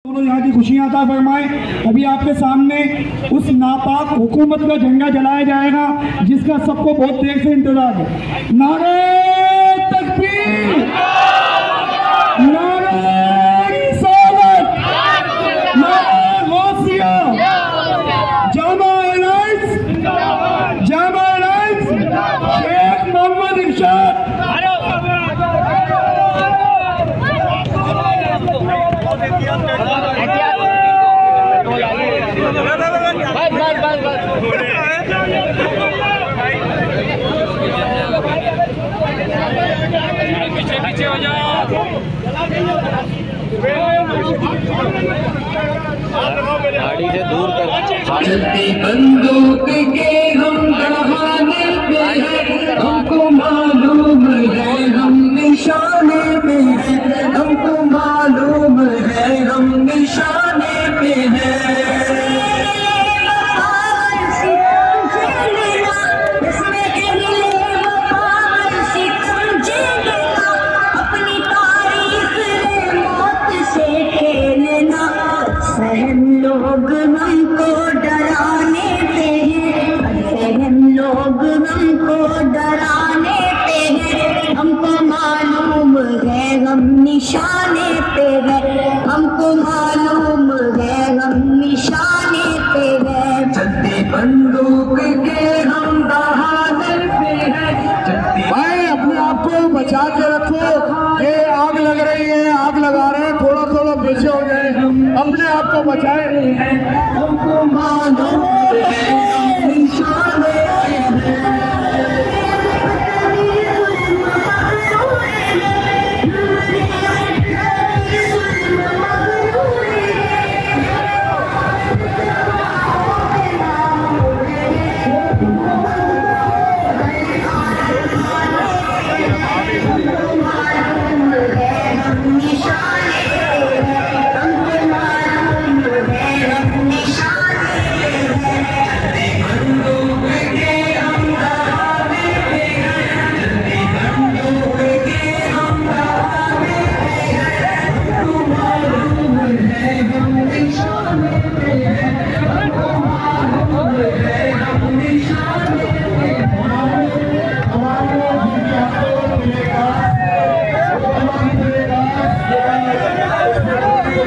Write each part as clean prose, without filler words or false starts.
यहाँ की खुशियाँ अता फरमाए। अभी आपके सामने उस नापाक हुकूमत का झंडा जलाया जाएगा जिसका सबको बहुत देर से इंतजार है। नारे तकबीर, नारे रिसालत, नारे गौसिया, जामा एलायंस, शेख मोहम्मद इरशाद। पीछे हो जाओ। गाड़ी से दूर कर। चलती बंदूक के हम दहाने पे हैं, हमको मालूम है हम निशाने पे हैं, हमको मालूम है हम निशाने पे हैं। हम लोग हमको डराने पे हैं, हम लोग हमको डराने पे हैं, हमको मालूम है हम निशाने पे हैं, हमको मालूम है हम निशाने पे हैं। चलती बंदूक के हम दहाने पे हैं। भाई अपने आप को बचा के रखो, ये आग लग रही है, आग लगा रहे हैं, थोड़ा थोड़ा पीछे हो जाए, अपने आप को बचाए। हमको मालूम है हम निशाने पे हैं।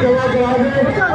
जवाब